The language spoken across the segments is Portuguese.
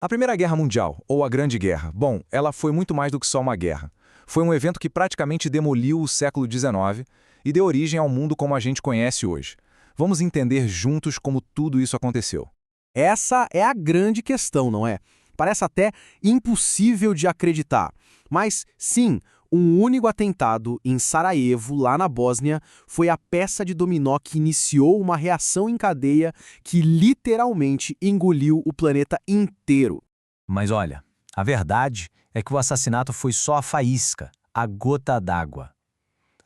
A Primeira Guerra Mundial, ou a Grande Guerra, bom, ela foi muito mais do que só uma guerra. Foi um evento que praticamente demoliu o século XIX e deu origem ao mundo como a gente conhece hoje. Vamos entender juntos como tudo isso aconteceu. Essa é a grande questão, não é? Parece até impossível de acreditar. Mas, sim, um único atentado em Sarajevo, lá na Bósnia, foi a peça de dominó que iniciou uma reação em cadeia que literalmente engoliu o planeta inteiro. Mas olha, a verdade é que o assassinato foi só a faísca, a gota d'água.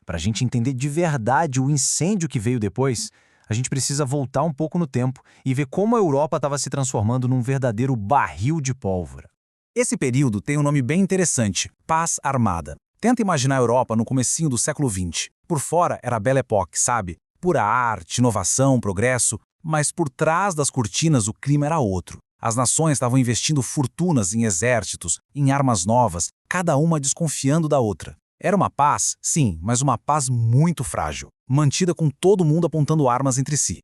Para a gente entender de verdade o incêndio que veio depois, a gente precisa voltar um pouco no tempo e ver como a Europa estava se transformando num verdadeiro barril de pólvora. Esse período tem um nome bem interessante, Paz Armada. Tenta imaginar a Europa no comecinho do século XX. Por fora era a Belle Époque, sabe? Pura arte, inovação, progresso, mas por trás das cortinas o clima era outro. As nações estavam investindo fortunas em exércitos, em armas novas, cada uma desconfiando da outra. Era uma paz, sim, mas uma paz muito frágil, mantida com todo mundo apontando armas entre si.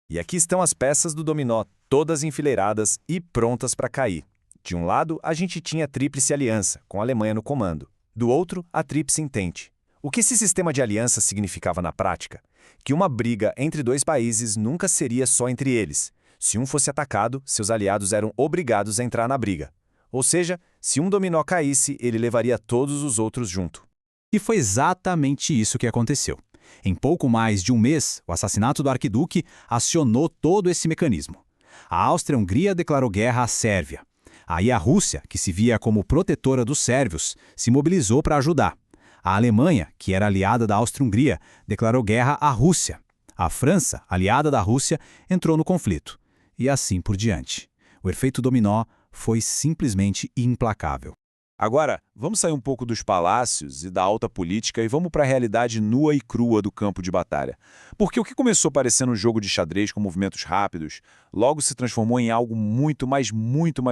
E aqui estão as peças do dominó, todas enfileiradas e prontas para cair. De um lado, a gente tinha a Tríplice Aliança, com a Alemanha no comando. Do outro, a Tríplice Entente. O que esse sistema de aliança significava na prática? Que uma briga entre dois países nunca seria só entre eles. Se um fosse atacado, seus aliados eram obrigados a entrar na briga. Ou seja, se um dominó caísse, ele levaria todos os outros junto. E foi exatamente isso que aconteceu. Em pouco mais de um mês, o assassinato do arquiduque acionou todo esse mecanismo. A Áustria-Hungria declarou guerra à Sérvia. Aí a Rússia, que se via como protetora dos sérvios, se mobilizou para ajudar. A Alemanha, que era aliada da Áustria-Hungria, declarou guerra à Rússia. A França, aliada da Rússia, entrou no conflito. E assim por diante. O efeito dominó foi simplesmente implacável. Agora, vamos sair um pouco dos palácios e da alta política e vamos para a realidade nua e crua do campo de batalha. Porque o que começou parecendo um jogo de xadrez com movimentos rápidos, logo se transformou em algo muito mais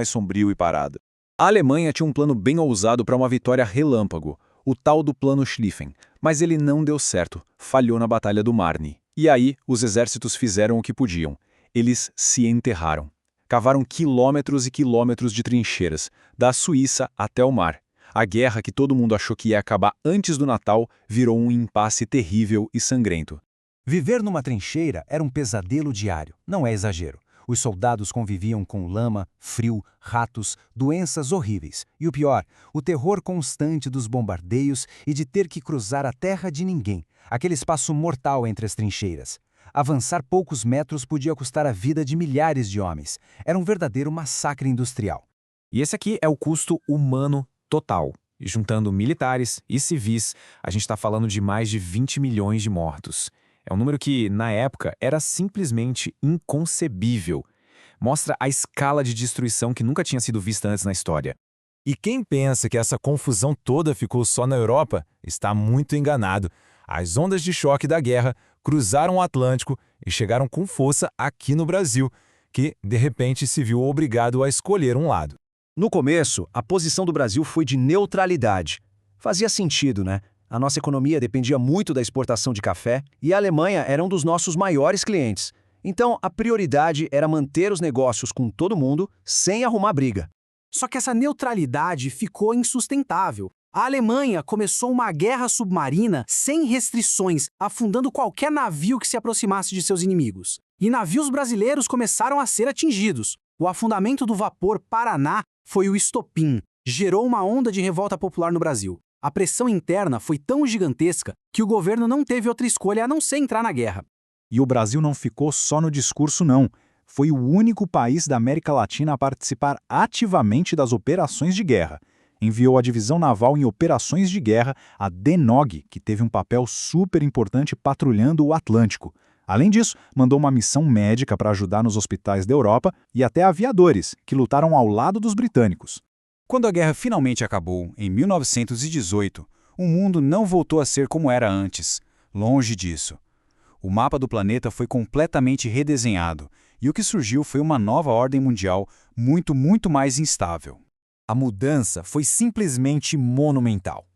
sombrio e parado. A Alemanha tinha um plano bem ousado para uma vitória relâmpago, o tal do Plano Schlieffen, mas ele não deu certo, falhou na Batalha do Marne. E aí, os exércitos fizeram o que podiam. Eles se enterraram. Cavaram quilômetros e quilômetros de trincheiras, da Suíça até o mar. A guerra que todo mundo achou que ia acabar antes do Natal virou um impasse terrível e sangrento. Viver numa trincheira era um pesadelo diário, não é exagero. Os soldados conviviam com lama, frio, ratos, doenças horríveis. E o pior, o terror constante dos bombardeios e de ter que cruzar a terra de ninguém, aquele espaço mortal entre as trincheiras. Avançar poucos metros podia custar a vida de milhares de homens. Era um verdadeiro massacre industrial. E esse aqui é o custo humano total. E juntando militares e civis, a gente está falando de mais de 20 milhões de mortos. É um número que, na época, era simplesmente inconcebível. Mostra a escala de destruição que nunca tinha sido vista antes na história. E quem pensa que essa confusão toda ficou só na Europa, está muito enganado. As ondas de choque da guerra cruzaram o Atlântico e chegaram com força aqui no Brasil, que, de repente, se viu obrigado a escolher um lado. No começo, a posição do Brasil foi de neutralidade. Fazia sentido, né? A nossa economia dependia muito da exportação de café e a Alemanha era um dos nossos maiores clientes. Então, a prioridade era manter os negócios com todo mundo sem arrumar briga. Só que essa neutralidade ficou insustentável. A Alemanha começou uma guerra submarina sem restrições, afundando qualquer navio que se aproximasse de seus inimigos. E navios brasileiros começaram a ser atingidos. O afundamento do vapor Paraná foi o estopim. Gerou uma onda de revolta popular no Brasil. A pressão interna foi tão gigantesca que o governo não teve outra escolha a não ser entrar na guerra. E o Brasil não ficou só no discurso, não. Foi o único país da América Latina a participar ativamente das operações de guerra. Enviou a divisão naval em operações de guerra, a DNOG, que teve um papel super importante patrulhando o Atlântico. Além disso, mandou uma missão médica para ajudar nos hospitais da Europa e até aviadores, que lutaram ao lado dos britânicos. Quando a guerra finalmente acabou, em 1918, o mundo não voltou a ser como era antes. Longe disso. O mapa do planeta foi completamente redesenhado, e o que surgiu foi uma nova ordem mundial muito mais instável. A mudança foi simplesmente monumental.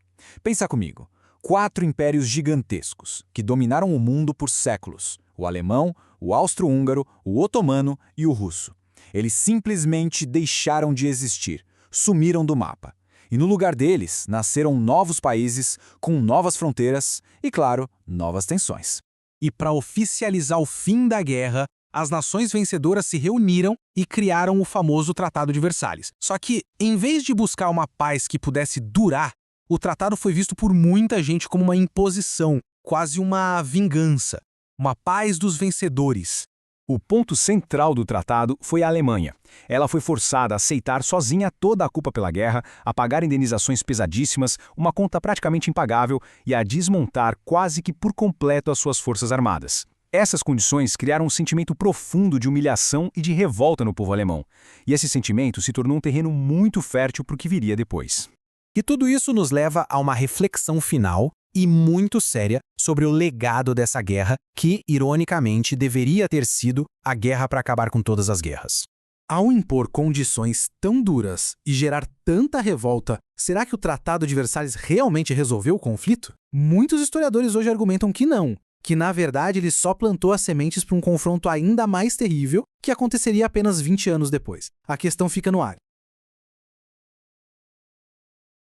Pensa comigo, 4 impérios gigantescos que dominaram o mundo por séculos: o alemão, o austro-húngaro, o otomano e o russo. Eles simplesmente deixaram de existir, sumiram do mapa. E no lugar deles, nasceram novos países, com novas fronteiras e, claro, novas tensões. E para oficializar o fim da guerra, as nações vencedoras se reuniram e criaram o famoso Tratado de Versalhes. Só que, em vez de buscar uma paz que pudesse durar, o tratado foi visto por muita gente como uma imposição, quase uma vingança, uma paz dos vencedores. O ponto central do tratado foi a Alemanha. Ela foi forçada a aceitar sozinha toda a culpa pela guerra, a pagar indenizações pesadíssimas, uma conta praticamente impagável e a desmontar quase que por completo as suas forças armadas. Essas condições criaram um sentimento profundo de humilhação e de revolta no povo alemão. E esse sentimento se tornou um terreno muito fértil para o que viria depois. E tudo isso nos leva a uma reflexão final e muito séria sobre o legado dessa guerra que, ironicamente, deveria ter sido a guerra para acabar com todas as guerras. Ao impor condições tão duras e gerar tanta revolta, será que o Tratado de Versalhes realmente resolveu o conflito? Muitos historiadores hoje argumentam que não, que na verdade ele só plantou as sementes para um confronto ainda mais terrível que aconteceria apenas 20 anos depois. A questão fica no ar.